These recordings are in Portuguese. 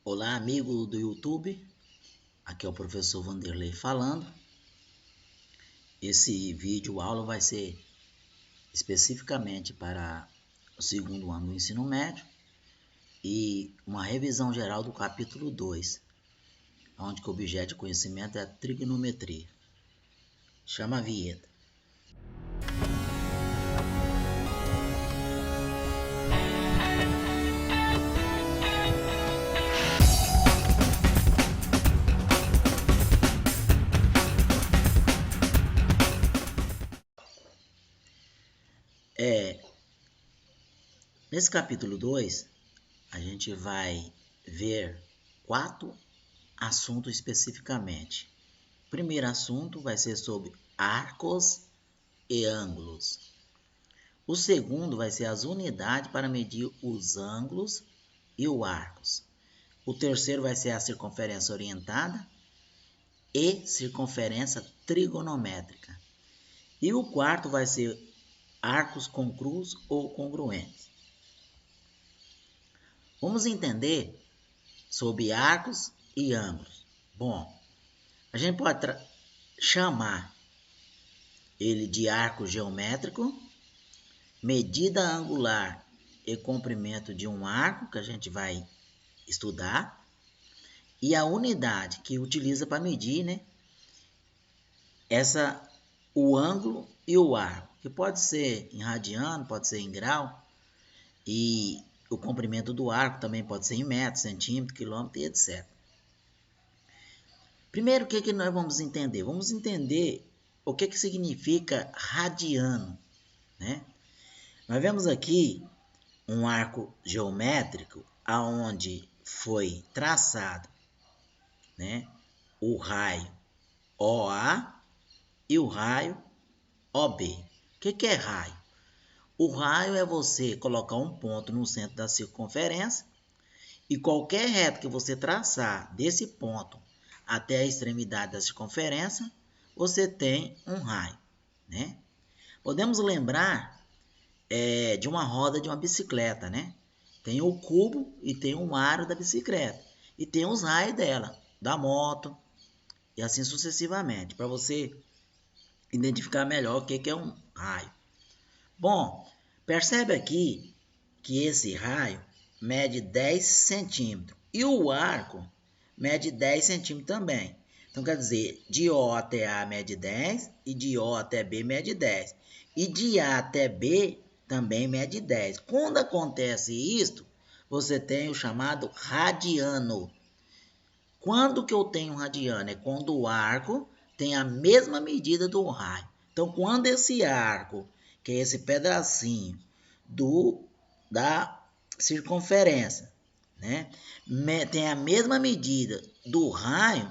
Olá, amigo do YouTube, aqui é o professor Vanderlei falando. Esse vídeo aula vai ser especificamente para o segundo ano do ensino médio e uma revisão geral do capítulo 2, onde o objeto de conhecimento é a trigonometria. Chama a vinheta. Nesse capítulo 2, a gente vai ver 4 assuntos especificamente. O primeiro assunto vai ser sobre arcos e ângulos. O segundo vai ser as unidades para medir os ângulos e os arcos. O terceiro vai ser a circunferência orientada e circunferência trigonométrica. E o quarto vai ser arcos concruos ou congruentes. Vamos entender sobre arcos e ângulos. Bom, a gente pode chamar ele de arco geométrico, medida angular e comprimento de um arco, que a gente vai estudar, e a unidade que utiliza para medir, né? O ângulo e o arco, que pode ser em radiano, pode ser em grau, e o comprimento do arco também pode ser em metros, centímetro, quilômetro e etc. Primeiro, o que nós vamos entender? Vamos entender o que significa radiano, né? Nós vemos aqui um arco geométrico aonde foi traçado, né, o raio OA e o raio OB. O que é raio? O raio é você colocar um ponto no centro da circunferência e qualquer reto que você traçar desse ponto até a extremidade da circunferência, você tem um raio, né? Podemos lembrar de uma roda de uma bicicleta, né? Tem o cubo e tem o aro da bicicleta. E tem os raios dela, da moto, e assim sucessivamente, para você identificar melhor o que é um raio. Bom, percebe aqui que esse raio mede 10 centímetros e o arco mede 10 centímetros também. Então, quer dizer, de O até A mede 10 e de O até B mede 10. E de A até B também mede 10. Quando acontece isto, você tem o chamado radiano. Quando que eu tenho radiano? É quando o arco tem a mesma medida do raio. Então, quando esse arco, que é esse pedacinho da circunferência, né, tem a mesma medida do raio,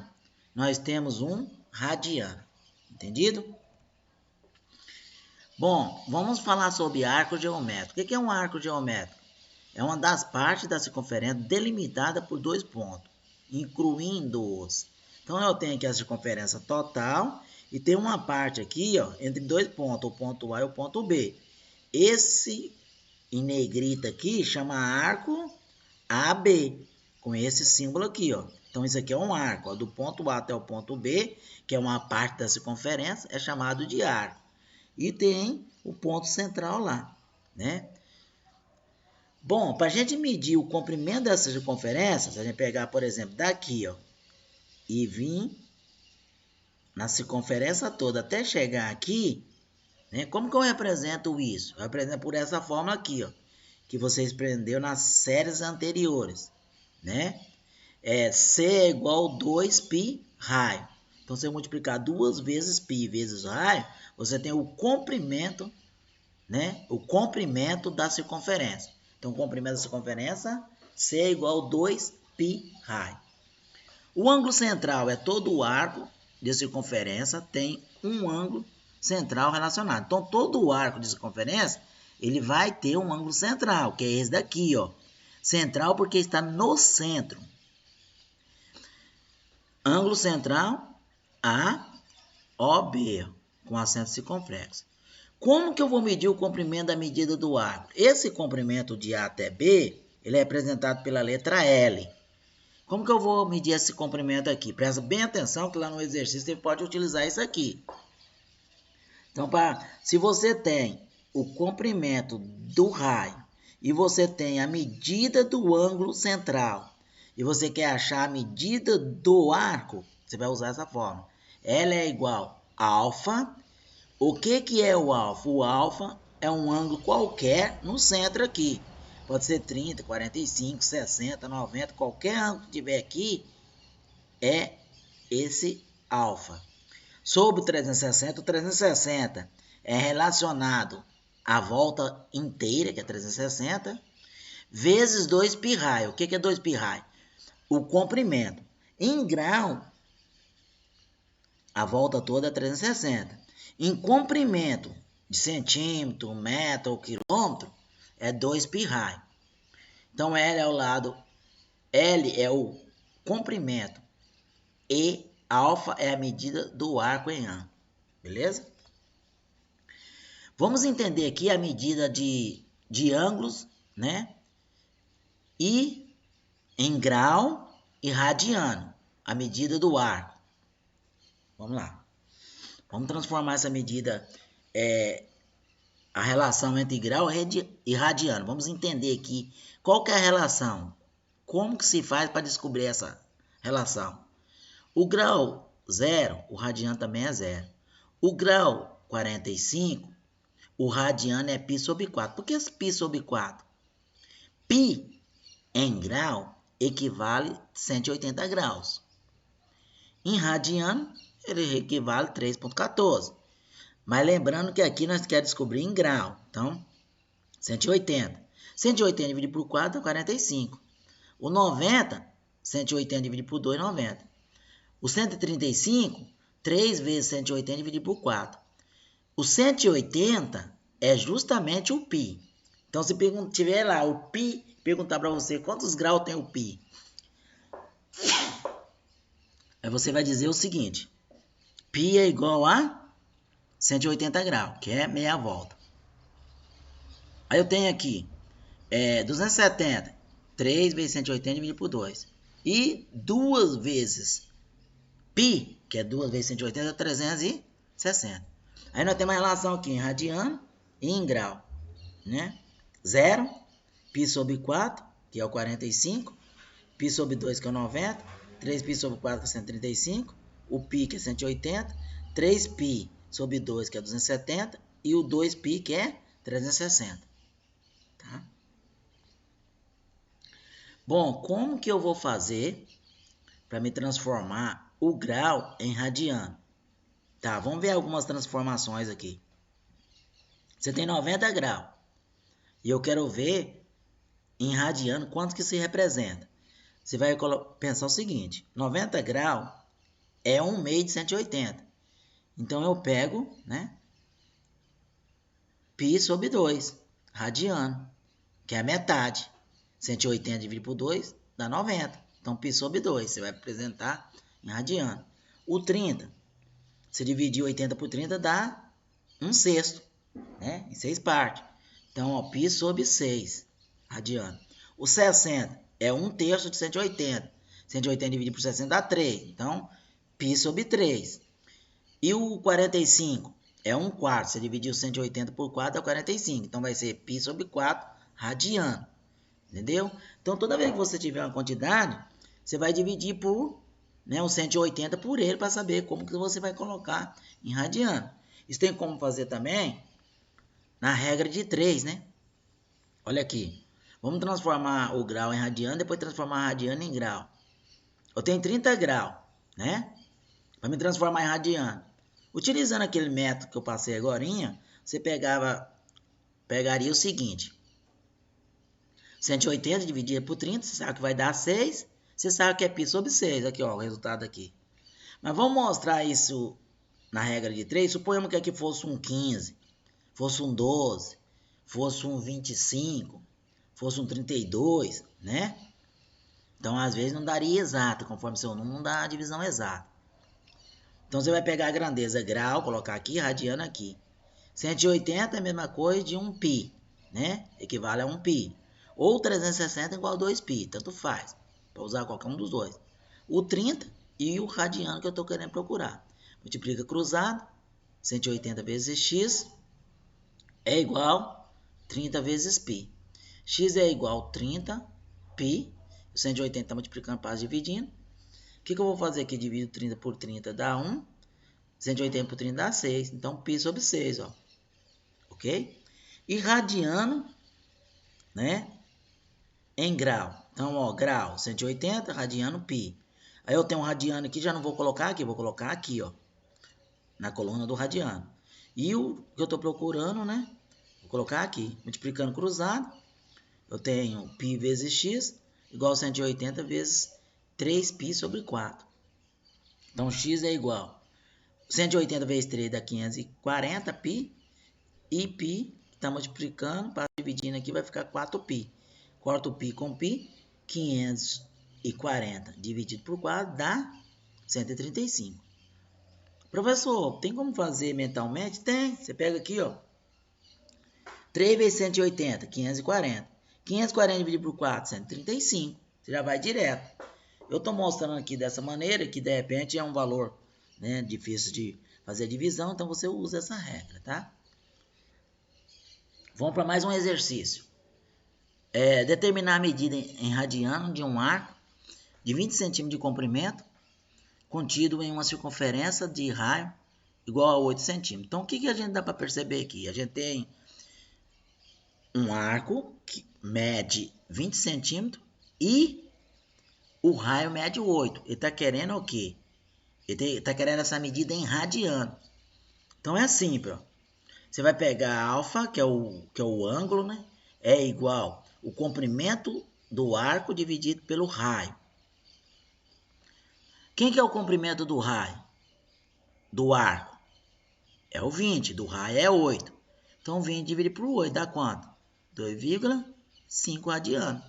nós temos um radiano. Entendido? Bom, vamos falar sobre arco geométrico. O que é um arco geométrico? É uma das partes da circunferência delimitada por 2 pontos, incluindo-os. Então, eu tenho aqui a circunferência total e tem uma parte aqui, ó, entre 2 pontos, o ponto A e o ponto B. Esse em negrita aqui chama arco AB, com esse símbolo aqui, ó. Então, isso aqui é um arco, ó, do ponto A até o ponto B, que é uma parte da circunferência, é chamado de arco. E tem o ponto central lá, né? Bom, para a gente medir o comprimento dessa circunferência, se a gente pegar, por exemplo, daqui, ó, e vir na circunferência toda até chegar aqui, né? Como que eu represento isso? Eu represento por essa fórmula aqui, ó, que vocês aprenderam nas séries anteriores, né? C é igual a 2π raio. Então, se eu multiplicar 2 vezes π vezes raio, você tem o comprimento, né? O comprimento da circunferência. Então, o comprimento da circunferência, C é igual a 2π raio. O ângulo central é todo o arco de circunferência tem um ângulo central relacionado. Então, todo o arco de circunferência, ele vai ter um ângulo central, que é esse daqui, ó. Central porque está no centro. Ângulo central, AOB, com acento circunflexo. Como que eu vou medir o comprimento da medida do arco? Esse comprimento de A até B, ele é representado pela letra L. Como que eu vou medir esse comprimento aqui? Presta bem atenção que lá no exercício você pode utilizar isso aqui. Então, se você tem o comprimento do raio e você tem a medida do ângulo central e você quer achar a medida do arco, você vai usar essa forma. L é igual a alfa. O que é o alfa? O alfa é um ângulo qualquer no centro aqui. Pode ser 30, 45, 60, 90, qualquer ângulo que tiver aqui é esse alfa. Sobre o 360, o 360 é relacionado à volta inteira, que é 360, vezes 2 π raio. O que é 2 π raio? O comprimento. Em grau, a volta toda é 360. Em comprimento de centímetro, metro ou quilômetro, é 2 π raio. Então, L é o lado, L é o comprimento e alfa é a medida do arco em ângulo. Beleza? Vamos entender aqui a medida de ângulos, né? E em grau e radiano, a medida do arco. Vamos lá. Vamos transformar essa medida, a relação entre grau e radiano. Vamos entender aqui qual que é a relação. Como que se faz para descobrir essa relação? O grau 0, o radiano também é 0. O grau 45, o radiano é π sobre 4. Por que esse π sobre 4? Π em grau equivale a 180 graus. Em radiano, ele equivale a 3,14. Mas lembrando que aqui nós queremos descobrir em grau. Então, 180. 180 dividido por 4 é 45. O 90, 180 dividido por 2 é 90. O 135, 3 vezes 180 dividido por 4. O 180 é justamente o π. Então, se tiver lá o π, perguntar para você quantos graus tem o π. Aí você vai dizer o seguinte. π é igual a 180 graus, que é meia volta. Aí eu tenho aqui 270. 3 vezes 180 dividido por 2. E 2 vezes π, que é 2 vezes 180, é 360. Aí nós temos uma relação aqui em radiano e em grau. Né? 0, π sobre 4, que é o 45. π sobre 2, que é o 90. 3π sobre 4, que é 135. O π, que é 180. 3π sobre 2, que é 270. E o 2π, que é 360. Tá? Bom, como que eu vou fazer para me transformar o grau em radiano? Tá, vamos ver algumas transformações aqui. Você tem 90 graus. E eu quero ver em radiano quanto que se representa. Você vai pensar o seguinte. 90 graus é 1 meio de 180. Então, eu pego, né? π sobre 2, radiano, que é a metade. 180 dividido por 2 dá 90. Então, π sobre 2, você vai apresentar em radiano. O 30, se dividir 80 por 30 dá 1/6, né? Em 6 partes. Então, ó, π sobre 6, radiano. O 60 é 1/3 de 180. 180 dividido por 60 dá 3. Então, π sobre 3. E o 45 é 1/4. Se dividir o 180 por 4 dá 45. Então, vai ser π sobre 4, radiano. Entendeu? Então, toda vez que você tiver uma quantidade, você vai dividir por, né, o 180 por ele para saber como que você vai colocar em radiano. Isso tem como fazer também na regra de 3, né? Olha aqui. Vamos transformar o grau em radiano, depois transformar radiano em grau. Eu tenho 30 graus, né? Para me transformar em radiano. Utilizando aquele método que eu passei agora, você pegaria o seguinte. 180 dividido por 30, você sabe que vai dar 6. Você sabe que é π sobre 6. Aqui, ó, o resultado aqui. Mas vamos mostrar isso na regra de 3. Suponhamos que aqui fosse um 15, fosse um 12, fosse um 25, fosse um 32, né? Então, às vezes, não daria exato, conforme seu número, não dá a divisão exata. Então, você vai pegar a grandeza grau, colocar aqui, radiano aqui. 180 é a mesma coisa de 1 π, né? Equivale a 1 π. Ou 360 igual a 2 π, tanto faz. para usar qualquer um dos dois. O 30 e o radiano que eu estou querendo procurar. Multiplica cruzado, 180 vezes x é igual 30 vezes π. X é igual a 30 π. O 180 está multiplicando para dividindo. O que eu vou fazer aqui? Divido 30 por 30 dá 1. 180 por 30 dá 6. Então, π sobre 6, ó. Ok? E radiano, né? Em grau. Então, ó, grau 180, radiano π. Aí eu tenho um radiano aqui, já não vou colocar aqui, vou colocar aqui, ó. Na coluna do radiano. E o que eu estou procurando, né? Vou colocar aqui. Multiplicando cruzado, eu tenho π vezes x igual a 180 vezes 3π sobre 4. Então, x é igual 180 vezes 3 dá 540π. E π, que está multiplicando, para dividindo aqui, vai ficar 4π. Corta o π com π, 540 dividido por 4 dá 135. Professor, tem como fazer mentalmente? Tem. Você pega aqui, ó. 3 vezes 180, 540. 540 dividido por 4, 135. Você já vai direto. Eu estou mostrando aqui dessa maneira, que de repente é um valor, né, difícil de fazer a divisão, então você usa essa regra, tá? Vamos para mais um exercício. Determinar a medida em radiano de um arco de 20 cm de comprimento contido em uma circunferência de raio igual a 8 cm. Então, o que a gente dá para perceber aqui? A gente tem um arco que mede 20 cm e o raio mede 8. Ele está querendo o quê? Ele está querendo essa medida em radiano. Então, é simples, ó. Você vai pegar alfa, que é o ângulo, né? É igual o comprimento do arco dividido pelo raio. Quem que é o comprimento do raio? Do arco? É o 20, do raio é 8. Então, 20 dividido por 8 dá quanto? 2,5 radiano.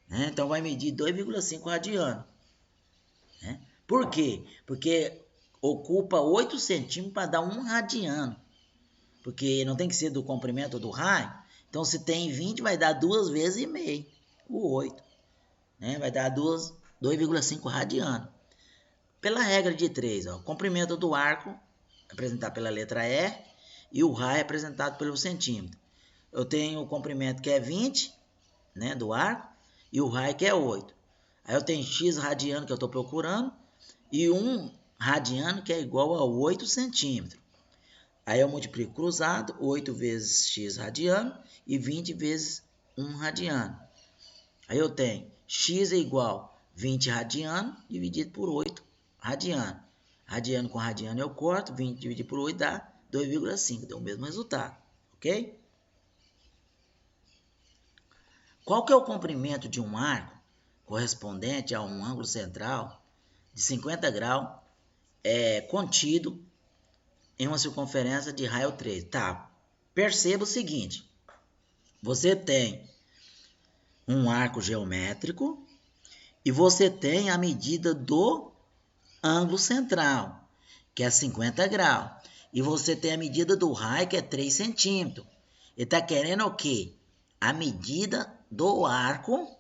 Né? Então, vai medir 2,5 radiano. Né? Por quê? Porque ocupa 8 centímetros para dar 1 radiano. Porque não tem que ser do comprimento do raio. Então, se tem 20, vai dar 2 vezes e meio. O 8. Né? Vai dar 2,5 radiano. Pela regra de 3, ó, o comprimento do arco é apresentado pela letra E e o raio é apresentado pelo centímetro. Eu tenho o comprimento que é 20, né, do arco, e o raio que é 8. Aí eu tenho x radiano que eu estou procurando e 1 radiano que é igual a 8 centímetros. Aí eu multiplico cruzado, 8 vezes x radiano e 20 vezes 1 radiano. Aí eu tenho x é igual a 20 radiano dividido por 8 radiano. Radiano com radiano eu corto, 20 dividido por 8 dá 2,5, deu o mesmo resultado, ok? Qual que é o comprimento de um arco correspondente a um ângulo central de 50 graus contido em uma circunferência de raio 3? Tá, perceba o seguinte, você tem um arco geométrico e você tem a medida do ângulo central, que é 50 graus. E você tem a medida do raio, que é 3 centímetros. Ele está querendo o quê? A medida do arco,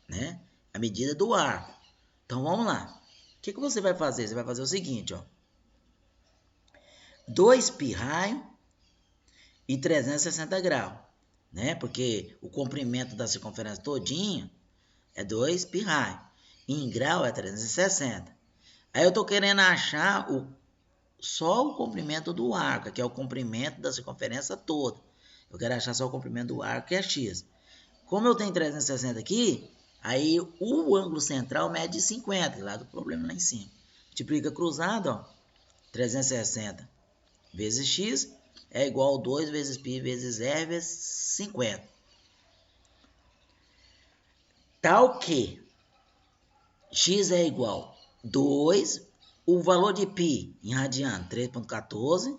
né? A medida do arco. Então, vamos lá. O que você vai fazer? Você vai fazer o seguinte, ó. 2π raio e 360 graus, né? Porque o comprimento da circunferência todinha é 2π raio. E em grau é 360. Aí eu estou querendo achar só o comprimento do arco, que é o comprimento da circunferência toda. Eu quero achar só o comprimento do arco, que é x. Como eu tenho 360 aqui, aí o ângulo central mede 50, lá do problema lá em cima. Multiplica cruzado, ó, 360 vezes x é igual a 2 vezes π vezes r vezes 50. Tal que x é igual a 2, o valor de π em radiano, 3,14,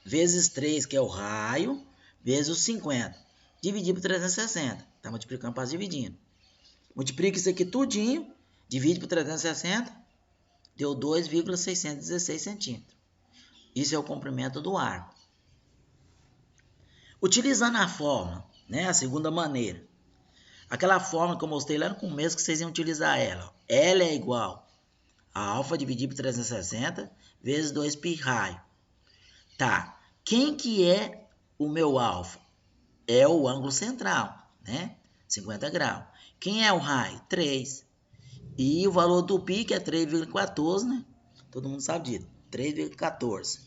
vezes 3, que é o raio, vezes os 50, dividido por 360. Está multiplicando para dividindo. Multiplica isso aqui tudinho, divide por 360, deu 2,616 centímetros. Isso é o comprimento do arco. Utilizando a fórmula, né, a segunda maneira, Aquela fórmula que eu mostrei lá no começo que vocês iam utilizar ela. Ó. L é igual a alfa dividido por 360 vezes 2π raio. Tá. Quem que é o meu alfa? É o ângulo central, né? 50 graus. Quem é o raio? 3. E o valor do π, que é 3,14, né? Todo mundo sabe disso. 3,14.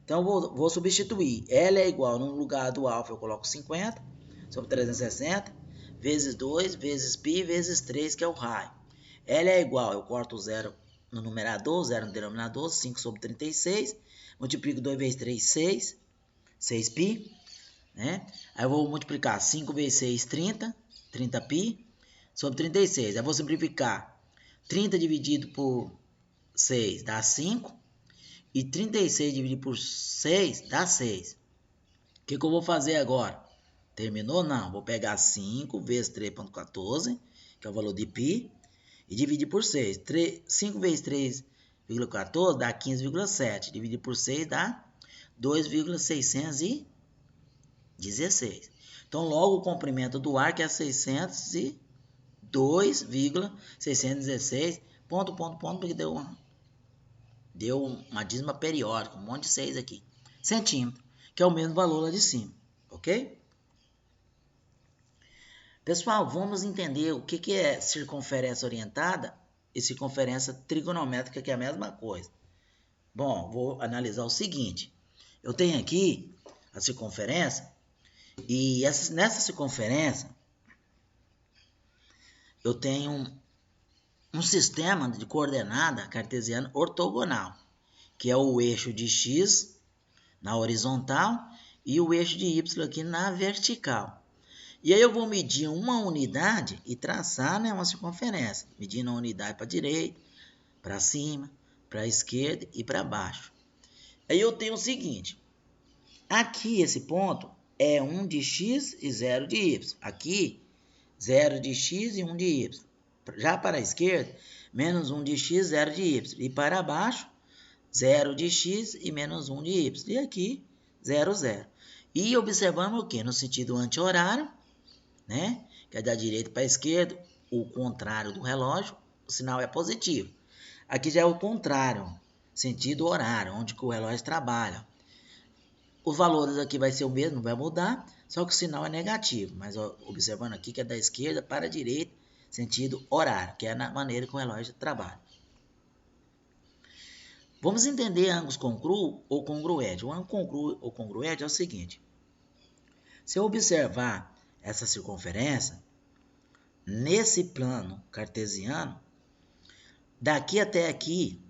Então, vou substituir. L é igual, no lugar do alfa, eu coloco 50 sobre 360, vezes 2, vezes π, vezes 3, que é o raio. L é igual, eu corto o 0 no numerador, 0 no denominador, 5 sobre 36, multiplico 2 vezes 3, 6, 6π, né? Aí eu vou multiplicar 5 vezes 6, 30, 30π, sobre 36. Aí eu vou simplificar. 30 dividido por 6 dá 5. E 36 dividido por 6 dá 6. O que eu vou fazer agora? Terminou? Não. Vou pegar 5 vezes 3,14, que é o valor de π, e dividir por 6. 5 vezes 3,14 dá 15,7. Dividir por 6 dá 2,616. Então, logo o comprimento do arco é 602,616. Ponto, porque deu uma dízima periódica, um monte de 6 aqui. Centímetro, que é o mesmo valor lá de cima, ok? Pessoal, vamos entender o que é circunferência orientada e circunferência trigonométrica, que é a mesma coisa. Bom, vou analisar o seguinte. Eu tenho aqui a circunferência e nessa circunferência eu tenho um sistema de coordenada cartesiana ortogonal, que é o eixo de x na horizontal e o eixo de y aqui na vertical. E aí eu vou medir uma unidade e traçar, né, uma circunferência, medindo a unidade para a direita, para cima, para a esquerda e para baixo. Aí eu tenho o seguinte, aqui esse ponto é 1 de x e 0 de y. Aqui, 0 de x e 1 de y. Já para a esquerda, menos 1 de x, 0 de y. E para baixo, 0 de x e menos 1 de y. E aqui, 0, 0. E observamos o que? No sentido anti-horário, né? Que é da direita para a esquerda, o contrário do relógio, o sinal é positivo. Aqui já é o contrário, sentido horário, onde que o relógio trabalha. Os valores aqui vai ser o mesmo, não vai mudar, só que o sinal é negativo. Mas ó, observando aqui que é da esquerda para a direita, sentido horário, que é na maneira que o relógio trabalha. Vamos entender ângulos congruos ou congruentes. O ângulo congruo ou congruente é o seguinte. Se eu observar essa circunferência, nesse plano cartesiano, daqui até aqui,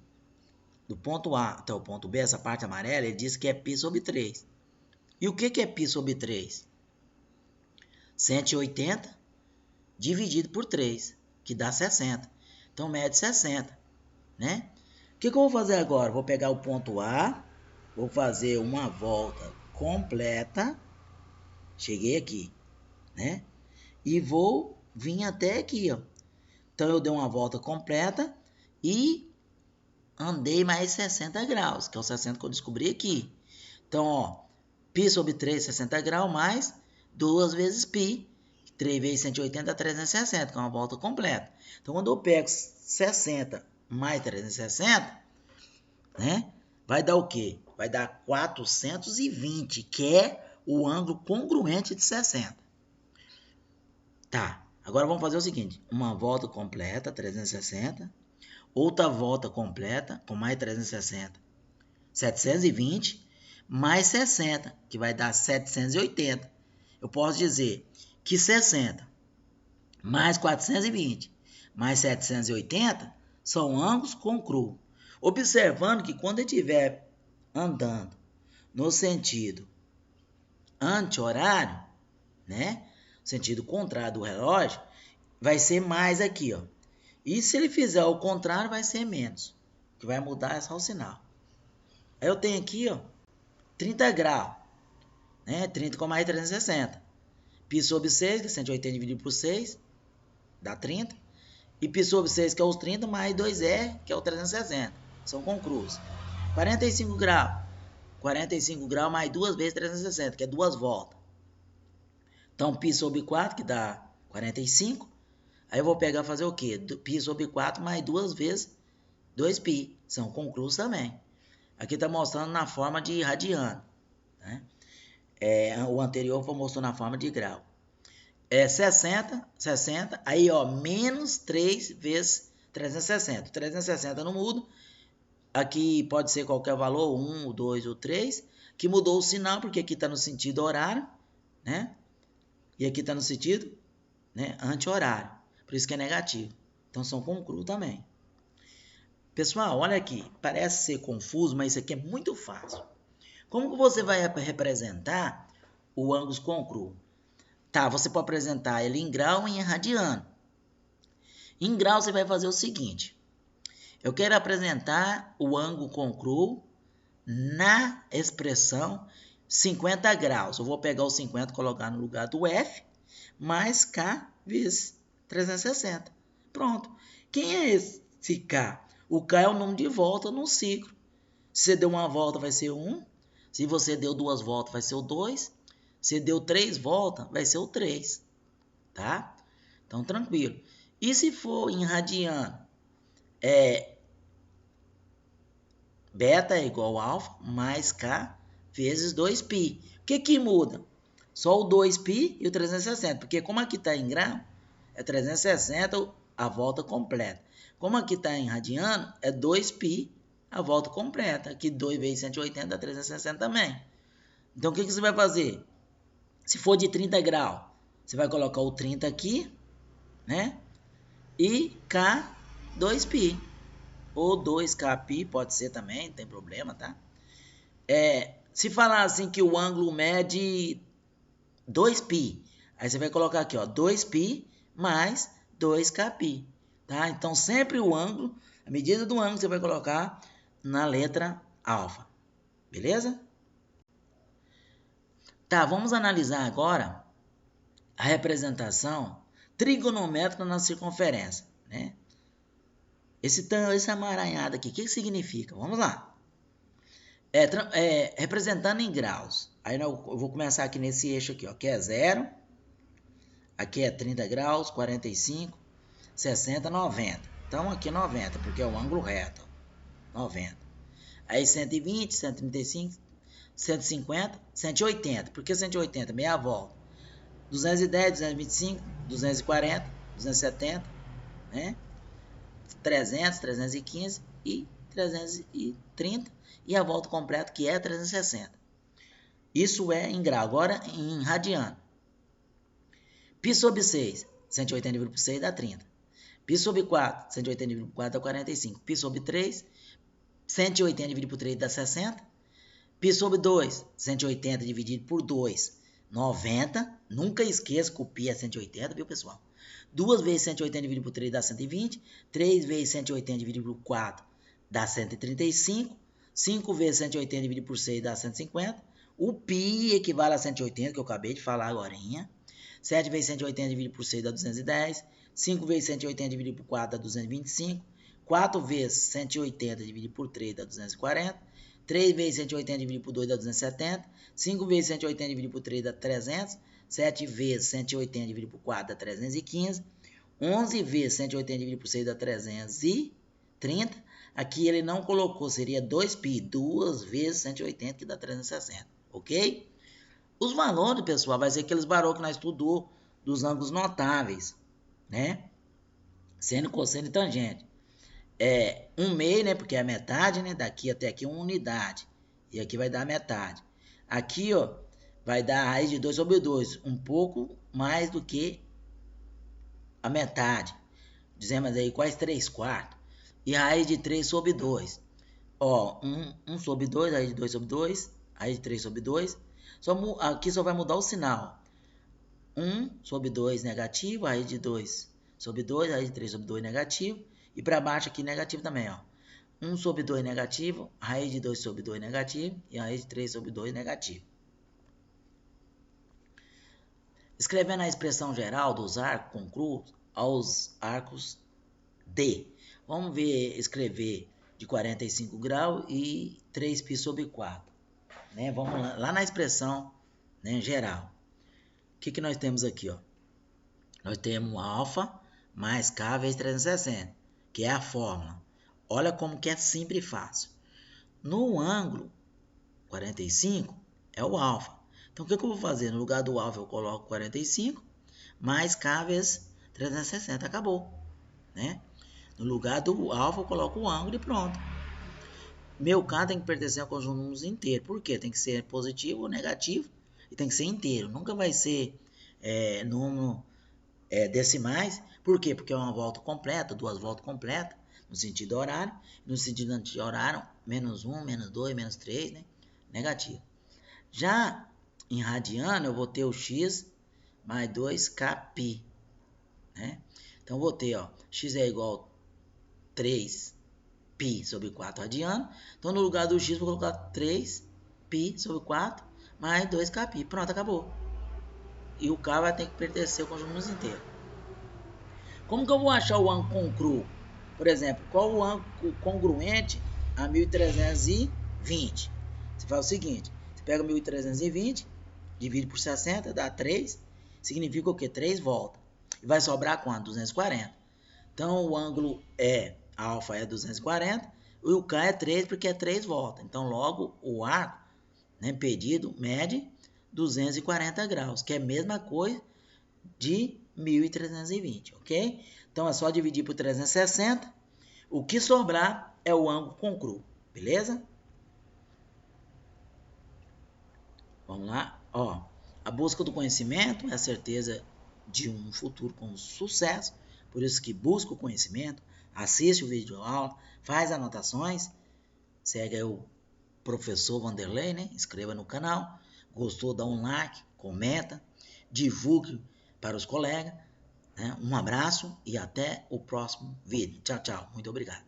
do ponto A até o ponto B, essa parte amarela, ele diz que é π sobre 3. E o que é π sobre 3? 180 dividido por 3, que dá 60. Então, mede 60, né? O que eu vou fazer agora? Vou pegar o ponto A, vou fazer uma volta completa, cheguei aqui, né? E vou vir até aqui, ó. Então, eu dei uma volta completa e andei mais 60 graus, que é o 60 que eu descobri aqui. Então, ó, π sobre 3, 60 graus, mais 2 vezes π. 3 vezes 180 dá 360, que é uma volta completa. Então, quando eu pego 60 mais 360, né, vai dar o quê? Vai dar 420, que é o ângulo congruente de 60. Tá, agora vamos fazer o seguinte. Uma volta completa, 360. Outra volta completa, com mais 360, 720, mais 60, que vai dar 780. Eu posso dizer que 60 mais 420 mais 780 são ângulos congruos. Observando que quando eu estiver andando no sentido anti-horário, né, sentido contrário do relógio, vai ser mais aqui, ó. E se ele fizer o contrário, vai ser menos, que vai mudar é só o sinal. Aí eu tenho aqui, ó, 30 graus, né, 30 com mais 360. π sobre 6, que é 180 dividido por 6, dá 30. E π sobre 6, que é os 30, mais 2R, que é o 360. São congruos. 45 graus. 45 mais 2 vezes 360, que é 2 voltas. Então, π sobre 4, que dá 45. Aí eu vou pegar e fazer o quê? Π sobre 4 mais 2 vezes 2π. São conclusos também. Aqui está mostrando na forma de radiano, né? O anterior mostrou na forma de grau. 60, aí ó, menos 3 vezes 360. 360 não muda. Aqui pode ser qualquer valor, 1, 2 ou 3, que mudou o sinal, porque aqui está no sentido horário, né? E aqui está no sentido, né, anti-horário. Por isso que é negativo. Então são concru também. Pessoal, olha aqui. Parece ser confuso, mas isso aqui é muito fácil. Como que você vai representar o ângulo concru? Tá, você pode apresentar ele em grau e em radiano. Em grau você vai fazer o seguinte. Eu quero apresentar o ângulo concru na expressão 50 graus. Eu vou pegar o 50 e colocar no lugar do F, mais K vezes 360. Pronto. Quem é esse K? O K é o número de volta no ciclo. Se você deu uma volta, vai ser 1. Se você deu 2 voltas, vai ser o 2. Se deu 3 voltas, vai ser o 3. Tá? Então, tranquilo. E se for em radiano? Beta é igual a alfa mais K vezes 2π. O que muda? Só o 2π e o 360. Porque como aqui está em grau, é 360 a volta completa. Como aqui está em radiano, é 2π a volta completa. Aqui 2 vezes 180 dá 360 também. Então, o que você vai fazer? Se for de 30 graus, você vai colocar o 30 aqui, né? E K, 2π. Ou 2kπ, pode ser também, não tem problema, tá? Se falar assim que o ângulo mede 2π, aí você vai colocar aqui, ó, 2π mais 2kπ, tá? Então, sempre o ângulo, a medida do ângulo, você vai colocar na letra alfa, beleza? Tá, vamos analisar agora a representação trigonométrica na circunferência, né? Esse amaranhado aqui, o que significa? Vamos lá. Representando em graus. Aí eu vou começar aqui nesse eixo aqui, ó, que é 0. Aqui é 30 graus, 45, 60, 90. Então aqui é 90, porque é o ângulo reto. 90. Aí 120, 135, 150, 180. Por que 180? Meia volta. 210, 225, 240, 270, né? 300, 315 e 330 e a volta completa que é 360. Isso é em grau. Agora em radiano. Π sobre 6, 180 dividido por 6 dá 30. Π sobre 4, 180 dividido por 4 dá 45. Π sobre 3, 180 dividido por 3 dá 60. Π sobre 2, 180 dividido por 2, 90. Nunca esqueça que o π é 180, viu, pessoal? 2 vezes 180 dividido por 3 dá 120. 3 vezes 180 dividido por 4 dá 135. 5 vezes 180 dividido por 6 dá 150. O π equivale a 180, que eu acabei de falar agora. 7 vezes 180 dividido por 6 dá 210. 5 vezes 180 dividido por 4 dá 225. 4 vezes 180 dividido por 3 dá 240. 3 vezes 180 dividido por 2 dá 270. 5 vezes 180 dividido por 3 dá 300. 7 vezes 180 dividido por 4 dá 315. 11 vezes 180 dividido por 6 dá 330. Aqui ele não colocou, seria 2π. 2 vezes 180 que dá 360. Ok? Os valores, pessoal, vai ser aqueles valores que nós estudou dos ângulos notáveis, né? Seno, cosseno e tangente. 1/2, né? Porque é a metade, né? Daqui até aqui 1 unidade. E aqui vai dar a metade. Aqui, ó, vai dar a raiz de 2 sobre 2. Um pouco mais do que a metade. Dizemos aí quase 3/4. E a raiz de 3 sobre 2. Ó, 1 sobre 2, raiz de 2 sobre 2. Raiz de 3 sobre 2. Aqui só vai mudar o sinal. 1 sobre 2 negativo, raiz de 2 sobre 2, raiz de 3 sobre 2 negativo. E para baixo aqui negativo também, ó. 1 sobre 2 negativo, raiz de 2 sobre 2 negativo e a raiz de 3 sobre 2 negativo. Escrevendo a expressão geral dos arcos conclusos aos arcos D. Vamos ver, escrever de 45 graus e 3π sobre 4. Né? Vamos lá na expressão, né, geral. O que nós temos aqui? Ó? Nós temos alfa mais K vezes 360, que é a fórmula. Olha como que é simples e fácil. No ângulo 45 é o alfa. Então, o que eu vou fazer? No lugar do alfa, eu coloco 45 mais K vezes 360. Acabou, né? No lugar do alfa, eu coloco o ângulo e pronto. Meu K tem que pertencer ao conjunto de números inteiro. Por quê? Tem que ser positivo ou negativo e tem que ser inteiro. Nunca vai ser número decimais. Por quê? Porque é uma volta completa, duas voltas completas, no sentido horário. No sentido anti-horário, menos 1, menos 2, menos 3, né? Negativo. Já em radiano, eu vou ter o x mais 2kπ, né? Então, eu vou ter, ó, x é igual a 3π sobre 4 radiano. Então, no lugar do x, vou colocar 3π sobre 4 mais 2kπ. Pronto, acabou. E o k vai ter que pertencer ao conjunto de números inteiro. Como que eu vou achar o ângulo congruo? Por exemplo, qual o ângulo congruente a 1320? Você faz o seguinte, você pega 1320, divide por 60, dá 3, significa o quê? 3 voltas. E vai sobrar quanto? 240. Então, o ângulo alfa é 240, e o K é 3, porque é 3 voltas. Então, logo, o arco, né, pedido mede 240 graus, que é a mesma coisa de 1320, ok? Então, é só dividir por 360. O que sobrar é o ângulo congruo, beleza? Vamos lá, ó. A busca do conhecimento é a certeza de um futuro com sucesso. Por isso que busca o conhecimento, assiste o vídeo aula, faz anotações, segue aí o professor Vanderlei, né? Inscreva no canal. Gostou, dá um like, comenta, divulgue para os colegas. Né? Um abraço e até o próximo vídeo. Tchau, tchau. Muito obrigado.